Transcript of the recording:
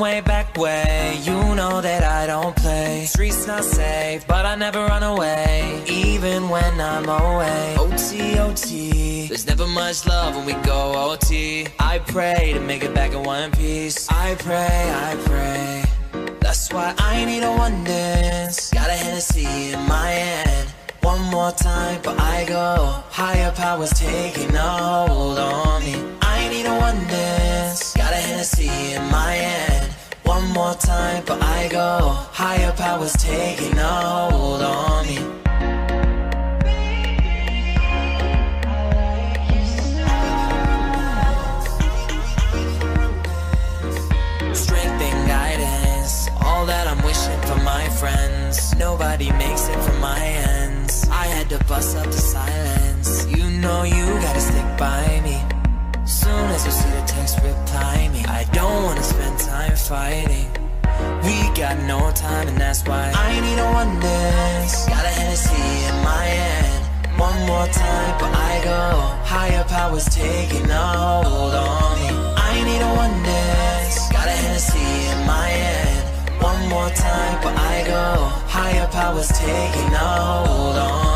way back way. You know that I don't play. Streets not safe, but I never run away, even when I'm away. OT, OT, there's never much love when we go OT. I pray to make it back in one piece. I pray. That's why I need a one dance. Got a Hennessy in my hand. One more time, but I go. Higher powers taking a hold on me. I need a one dance. Got a Hennessy in my hand. One more time, but I go. Higher powers taking a hold on me. Strength and guidance, all that I'm wishing for my friends. Nobody makes it from my ends. I had to bust up the silence. You know you gotta stick by me. Soon as you see the text, reply me. I don't wanna spend time fighting. We got no time, and that's why I need a one dance. Got a Hennessy in my hand. One more time, but I go. Higher powers taking a hold on me. I need a one dance. Got a Hennessy in my hand. One more time, but I go. Higher powers taking a hold on.